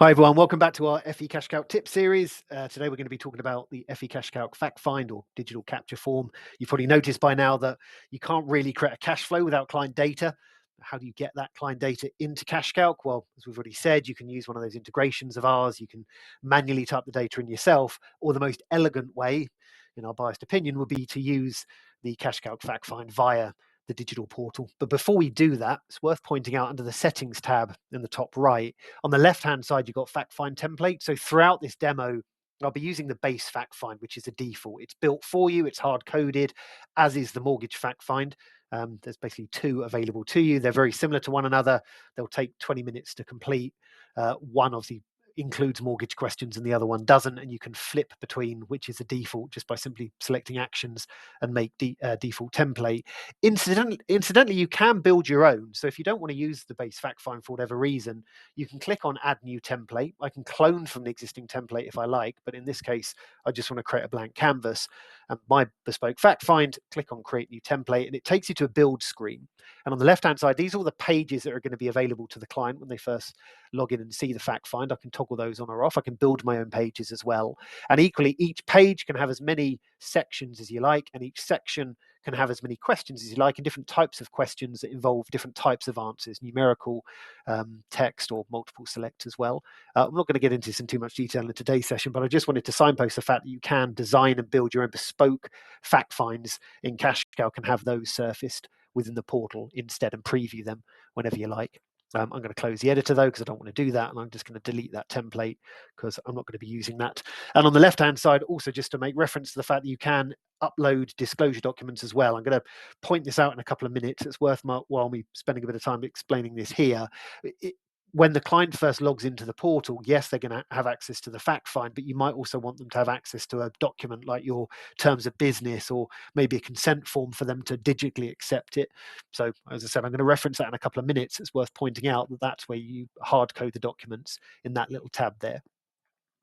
Hi everyone, welcome back to our FE CashCalc Tip series. Today we're going to be talking about the FE CashCalc Factfind or digital capture form. You've probably noticed by now that you can't really create a cash flow without client data. How do you get that client data into CashCalc? Well, as we've already said, you can use one of those integrations of ours. You can manually type the data in yourself, or the most elegant way, in our biased opinion, would be to use the CashCalc Factfind via the digital portal. But before we do that, it's worth pointing out under the settings tab in the top right, on the left-hand side, you've got Factfind template. So throughout this demo, I'll be using the base Factfind, which is a default. It's built for you. It's hard-coded, as is the mortgage Factfind. There's basically two available to you. They're very similar to one another. They'll take 20 minutes to complete. One obviously includes mortgage questions and the other one doesn't, and you can flip between which is the default just by simply selecting actions and make default template. Incidentally, you can build your own. So if you don't want to use the base Factfind for whatever reason, you can click on Add New Template. I can clone from the existing template if I like, but in this case, I just want to create a blank canvas. And my bespoke Factfind, click on Create New Template, and it takes you to a build screen. And on the left-hand side, these are all the pages that are going to be available to the client when they first log in and see the Factfind. I can toggle those on or off. I can build my own pages as well. And equally, each page can have as many sections as you like, and each section can have as many questions as you like, and different types of questions that involve different types of answers, numerical, text, or multiple select as well. I'm not going to get into this in too much detail in today's session, but I just wanted to signpost the fact that you can design and build your own bespoke fact finds in CashCalc and have those surfaced within the portal instead and preview them whenever you like. I'm going to close the editor though, because I don't want to do that. And I'm just going to delete that template because I'm not going to be using that. And on the left-hand side, also just to make reference to the fact that you can upload disclosure documents as well. I'm going to point this out in a couple of minutes. It's worth while me spending a bit of time explaining this here. When the client first logs into the portal, yes, they're going to have access to the fact find, but you might also want them to have access to a document like your terms of business or maybe a consent form for them to digitally accept it. So as I said, I'm going to reference that in a couple of minutes. It's worth pointing out that that's where you hard code the documents in that little tab there.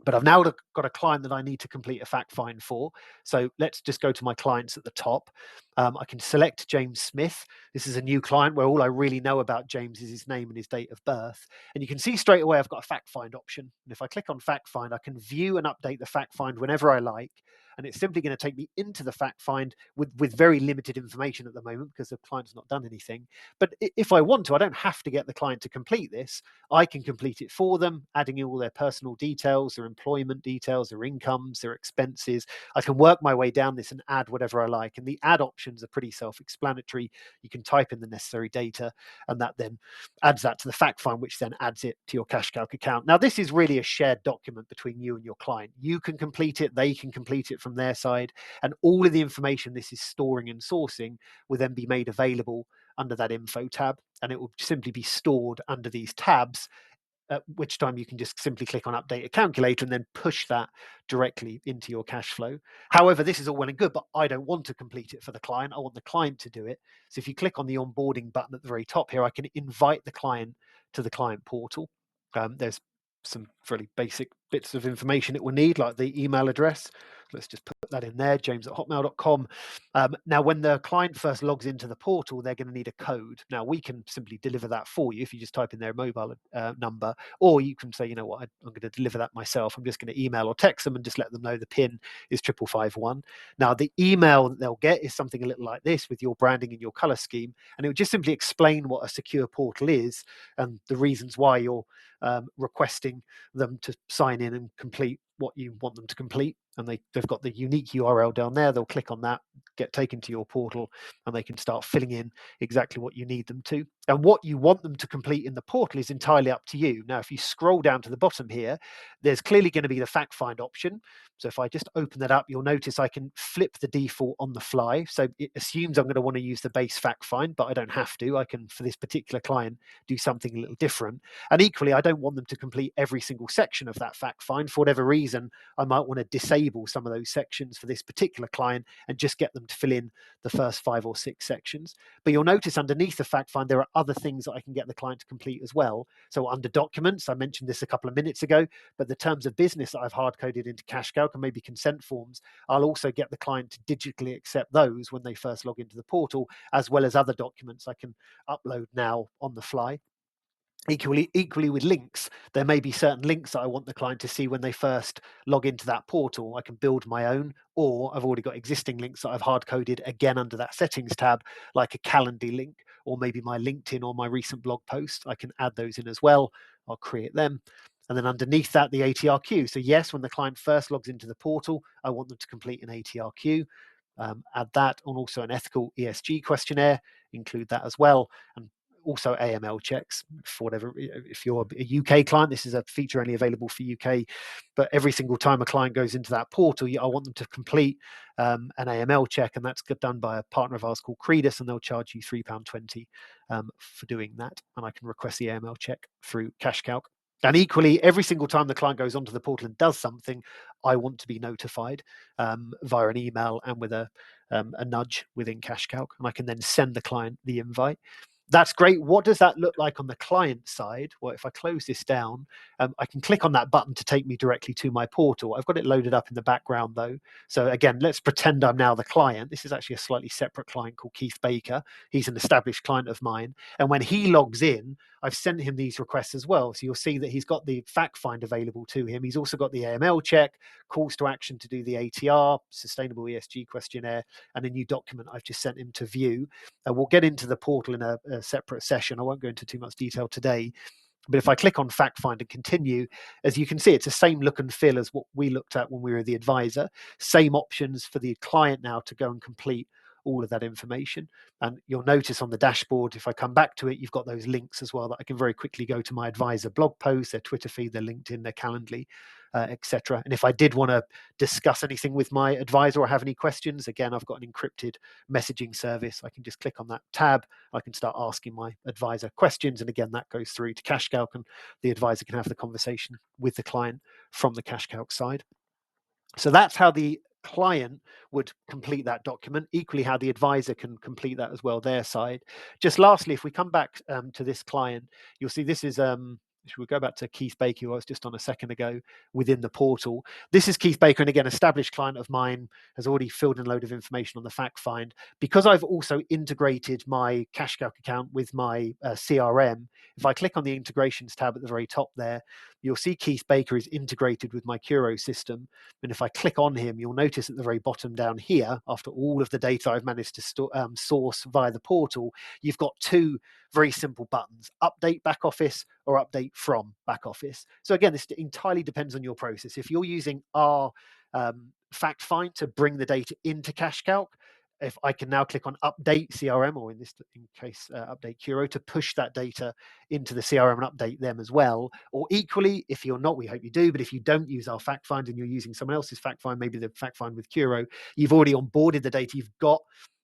But I've now got a client that I need to complete a fact find for. So let's just go to my clients at the top. I can select James Smith. This is a new client where all I really know about James is his name and his date of birth. And you can see straight away I've got a fact find option. And if I click on fact find, I can view and update the fact find whenever I like. And it's simply going to take me into the fact find with very limited information at the moment because the client's not done anything. But if I want to, I don't have to get the client to complete this. I can complete it for them, adding in all their personal details, their employment details, their incomes, their expenses. I can work my way down this and add whatever I like. And the add options are pretty self-explanatory. You can type in the necessary data, and that then adds that to the fact find, which then adds it to your CashCalc account. Now, this is really a shared document between you and your client. You can complete it, they can complete it from their side, and all of the information this is storing and sourcing will then be made available under that info tab, and it will simply be stored under these tabs, at which time you can just simply click on update a calculator and then push that directly into your cash flow. However, this is all well and good, but I don't want to complete it for the client. I want the client to do it. So if you click on the onboarding button at the very top here, I can invite the client to the client portal. There's some fairly basic bits of information it will need, like the email address. Let's just put that in there, james@hotmail.com. Now, when the client first logs into the portal, they're going to need a code. Now, we can simply deliver that for you if you just type in their mobile number, or you can say, you know what, I'm going to deliver that myself. I'm just going to email or text them and just let them know the PIN is 5551. Now, the email that they'll get is something a little like this with your branding and your color scheme, and it will just simply explain what a secure portal is and the reasons why you're requesting them to sign in and complete what you want them to complete. And they've got the unique URL down there. They'll click on that, get taken to your portal, and they can start filling in exactly what you need them to. And what you want them to complete in the portal is entirely up to you. Now, if you scroll down to the bottom here, there's clearly going to be the fact find option. So if I just open that up, you'll notice I can flip the default on the fly. So it assumes I'm going to want to use the base fact find, but I don't have to. I can, for this particular client, do something a little different. And equally, I don't want them to complete every single section of that fact find. For whatever reason, I might want to disable some of those sections for this particular client and just get them to fill in the first 5 or 6 sections. But you'll notice underneath the fact find, there are other things that I can get the client to complete as well. So under documents, I mentioned this a couple of minutes ago, but the terms of business that I've hard coded into CashCalc and maybe consent forms, I'll also get the client to digitally accept those when they first log into the portal, as well as other documents I can upload now on the fly. Equally with links, there may be certain links that I want the client to see when they first log into that portal. I can build my own, or I've already got existing links that I've hard coded again under that settings tab, like a Calendly link, or maybe my LinkedIn or my recent blog post. I can add those in as well. I'll create them. And then underneath that, the ATRQ. So yes, when the client first logs into the portal, I want them to complete an ATRQ. Add that, and also an ethical ESG questionnaire, include that as well. And also AML checks for whatever. If you're a UK client, this is a feature only available for UK, but every single time a client goes into that portal, I want them to complete an AML check, and that's done by a partner of ours called Credus, and they'll charge you £3.20 for doing that. And I can request the AML check through CashCalc. And equally, every single time the client goes onto the portal and does something, I want to be notified via an email and with a nudge within CashCalc, and I can then send the client the invite. That's great. What does that look like on the client side? Well, if I close this down, I can click on that button to take me directly to my portal. I've got it loaded up in the background though. So again, let's pretend I'm now the client. This is actually a slightly separate client called Keith Baker. He's an established client of mine. And when he logs in, I've sent him these requests as well. So you'll see that he's got the Factfind available to him. He's also got the AML check, calls to action to do the ATR, sustainable ESG questionnaire, and a new document I've just sent him to view. We'll get into the portal in a separate session. I won't go into too much detail today. But if I click on Fact Find and continue, as you can see, it's the same look and feel as what we looked at when we were the advisor. Same options for the client now to go and complete all of that information. And you'll notice on the dashboard, if I come back to it, you've got those links as well that I can very quickly go to my advisor blog posts, their Twitter feed, their LinkedIn, their Calendly, etc. And if I did want to discuss anything with my advisor or have any questions, again, I've got an encrypted messaging service. I can just click on that tab. I can start asking my advisor questions. And again, that goes through to CashCalc, and the advisor can have the conversation with the client from the CashCalc side. So that's how the client would complete that document. Equally, how the advisor can complete that as well, their side. Just lastly, if we come back to this client, you'll see this is should we go back to Keith Baker, who I was just on a second ago, within the portal. This is Keith Baker, and again, established client of mine, has already filled in a load of information on the fact find. Because I've also integrated my CashCalc account with my CRM, if I click on the integrations tab at the very top there, you'll see Keith Baker is integrated with my Curo system. And if I click on him, you'll notice at the very bottom down here, after all of the data I've managed to source via the portal, you've got two very simple buttons: update back office or update from back office. So again, this entirely depends on your process. If you're using our fact find to bring the data into CashCalc, if I can now click on update CRM, or in this case, update Curo, to push that data into the CRM and update them as well. Or equally, if you're not, we hope you do, but if you don't use our fact find and you're using someone else's fact find, maybe the fact find with Curo, you've already onboarded the data, you've got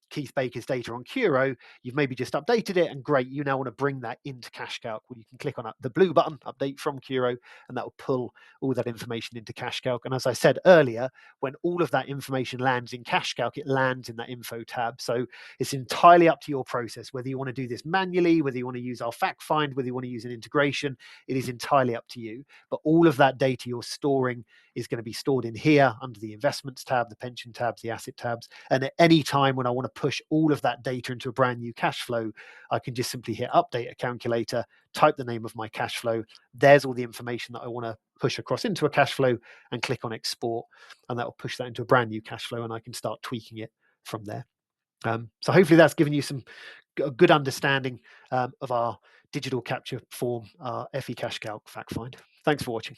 Keith Baker's data on Curo, you've maybe just updated it, and great, you now want to bring that into CashCalc. Well, you can click on the blue button, update from Curo, and that will pull all that information into CashCalc. And as I said earlier, when all of that information lands in CashCalc, it lands in that info tab. So it's entirely up to your process, whether you want to do this manually, whether you want to use our fact find, whether you want to use an integration. It is entirely up to you. But all of that data you're storing is going to be stored in here under the investments tab, the pension tabs, the asset tabs. And at any time when I want to push all of that data into a brand new cash flow, I can just simply hit update a calculator, type the name of my cash flow. There's all the information that I want to push across into a cash flow, and click on export. And that will push that into a brand new cash flow, and I can start tweaking it from there. So hopefully that's given you a good understanding of our digital capture form, FE CashCalc fact find. Thanks for watching.